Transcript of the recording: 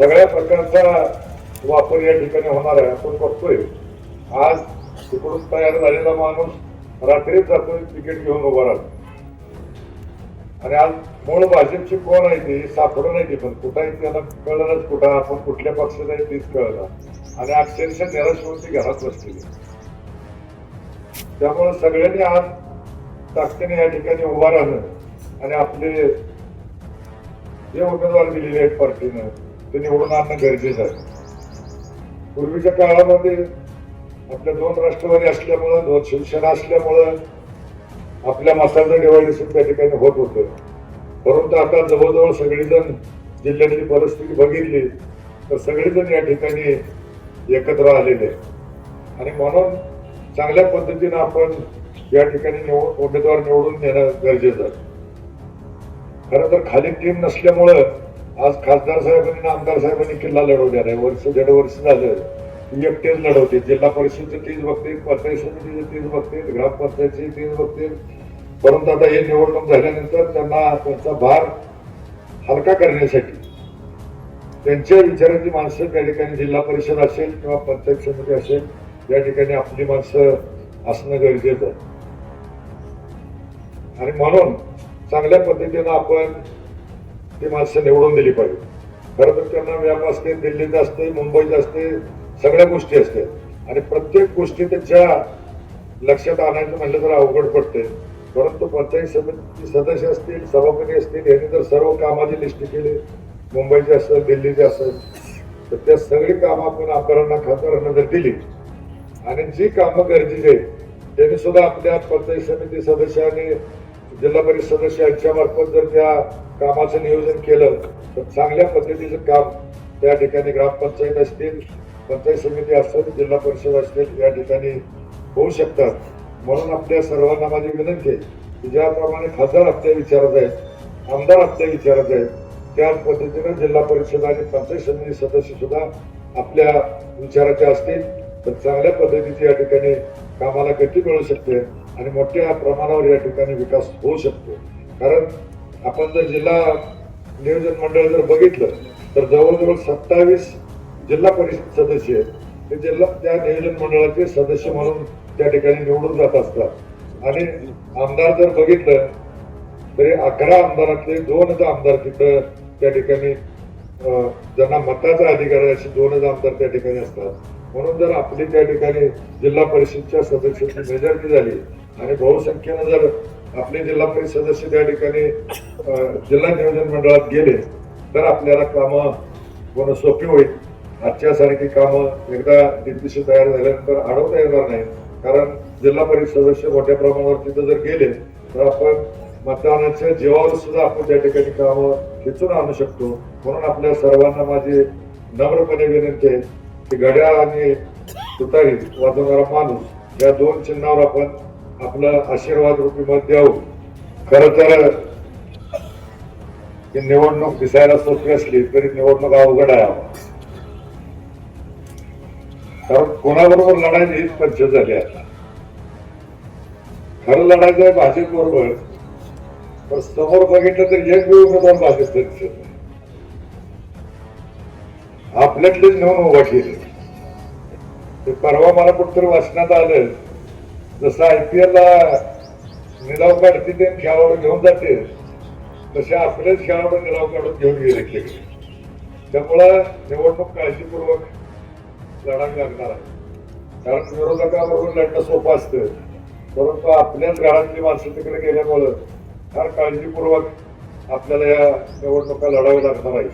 सगळ्या प्रकारचा वापर या ठिकाणी होणार आहे. आपण बघतोय आज तिकडून तयार झालेला माणूस रात्रीच जातोय तिकीट घेऊन उभा राहतो. आणि आज मूळ भाजपची कोण आहे ती सापडून नाही, ती पण कुठं आहे त्याला कळलंच, कुठं आपण कुठल्या पक्षात आहे तीच कळलं. आणि अक्षरशः निराश होऊन ती घरात बसलेली. त्यामुळे सगळ्यांनी आज ताकदीने या ठिकाणी उभा राहणं आणि आपले जे उमेदवार दिलेले आहेत पार्टीनं ते निवडून आणणं गरजेचं आहे. पूर्वीच्या काळामध्ये आपल्या 2 राष्ट्रवादी असल्यामुळं, 2 शिवसेना असल्यामुळं आपल्या मसालचं डिवायडेशन त्या ठिकाणी होत होतं. परंतु आता जवळजवळ सगळेजण जिल्ह्यातली परिस्थिती बघितली तर सगळेजण या ठिकाणी एकत्र आलेले आहेत. आणि म्हणून चांगल्या पद्धतीनं आपण या ठिकाणी उमेदवार निवडून देणं गरजेचं आहे. खरं तर खाली टीम नसल्यामुळं आज खासदार साहेबांनी आमदार साहेबांनी किल्ला लढवलेला आहे. वर्ष 1.5 वर्ष झालं एकटेच लढवते. जिल्हा परिषदचं तीच बघतील, पंचायत समितीचं तीच बघतील, ग्रामपंचायतची तीच बघतील. परंतु आता हे निवडणूक झाल्यानंतर त्यांना त्यांचा भार हलका करण्यासाठी त्यांच्या विचाराची माणसं त्या ठिकाणी जिल्हा परिषद असेल किंवा पंचायत समिती असेल या ठिकाणी आपली माणसं असणं गरजेचं आहे. आणि म्हणून चांगल्या पद्धतीनं आपण ती माणसं निवडून दिली पाहिजे. खरं तर त्यांना व्याप असते, दिल्लीत असते, मुंबईत असते, सगळ्या गोष्टी असतात आणि प्रत्येक गोष्टी त्यांच्या लक्षात आणायचं म्हटलं तर अवघड पडते. परंतु पंचायत समिती सदस्य असतील, सभापती असतील, यांनी जर सर्व कामाची लिस्ट केली, मुंबईचे असेल, दिल्लीचे असेल, तर त्या सगळी कामं आपण आमदारांना खासदारांना जर दिली आणि जी कामं गरजेची आहेत त्यांनी सुद्धा आपल्या पंचायत समिती सदस्य आणि जिल्हा परिषद सदस्य यांच्या मार्फत जर त्या कामाचं नियोजन केलं तर चांगल्या पद्धतीचं काम त्या ठिकाणी ग्रामपंचायत असतील, पंचायत समिती असेल, जिल्हा परिषद असतील या ठिकाणी होऊ शकतात. म्हणून आपल्या सर्वांना माझी विनंती आहे की ज्याप्रमाणे खासदार आपल्या विचारात आहेत, आमदार आपल्या विचारात आहेत, त्याच पद्धतीने जिल्हा परिषद आणि पंचायत समिती सदस्य सुद्धा आपल्या विचाराचे असतील तर चांगल्या पद्धतीचे या ठिकाणी कामाला गती मिळू शकते आणि मोठ्या प्रमाणावर या ठिकाणी विकास होऊ शकतो. कारण आपण जर जिल्हा नियोजन मंडळ जर बघितलं तर जवळजवळ 27 जिल्हा परिषद सदस्य आहेत. ते त्या नियोजन मंडळाचे सदस्य म्हणून त्या ठिकाणी निवडून जात असतात. आणि आमदार जर बघितलं तरी 11 आमदारातले 2च आमदार तिथं त्या ठिकाणी ज्यांना मताचा अधिकार आहे असे 2च आमदार त्या ठिकाणी असतात. म्हणून जर आपली त्या ठिकाणी जिल्हा परिषदच्या सदस्यांची मेजॉरिटी झाली आणि बहुसंख्येनं जर आपले जिल्हा परिषद सदस्य त्या ठिकाणी जिल्हा नियोजन मंडळात गेले तर आपल्याला कामं होणं सोपी होईल. आजच्या सारखी कामं एकदा दिवशी तयार झाल्यानंतर अडवता येणार नाही. कारण जिल्हा परिषद सदस्य मोठ्या प्रमाणावर तिथं जर गेले तर आपण मतदानाच्या जीवावर सुद्धा आपण त्या ठिकाणी कामं खेचून आणू शकतो. म्हणून आपल्या सर्वांना माझी नम्रपणे विनंती आहे की घड्याळ आणि तुतारी वाजवणारा माणूस या 2 चिन्हावर आपण आपलं आशीर्वाद रूपी मत द्यावं. खरं तर ही निवडणूक दिसायला सोपी असली तरी निवडणूक अवघड आहे. कारण कोणाबरोबर लढायची हीच पंचायत झाली. आता खरं लढायचं आहे भाजप बरोबर, पण समोर बघितलं तर एक वेळ उमेदवार भाजप दिसत नाही. आपल्यातलेच नेऊन उभा केले. ते परवा मला कुठतरी वाचण्यात आलं जसं IPL ला निलाव काढते ते खेळाडू घेऊन जाते तसे आपलेच खेळाडू निलाव काढून घेऊन गेले. त्यामुळं निवडणूक काळजीपूर्वक लढावी लागणार आहे. कारण विरोधकाबरोबर लढणं सोपं असतं, परंतु आपल्याच घरातली माणसं तिकडे गेल्यामुळं फार काळजीपूर्वक आपल्याला या निवडणुका लढावी लागणार आहे.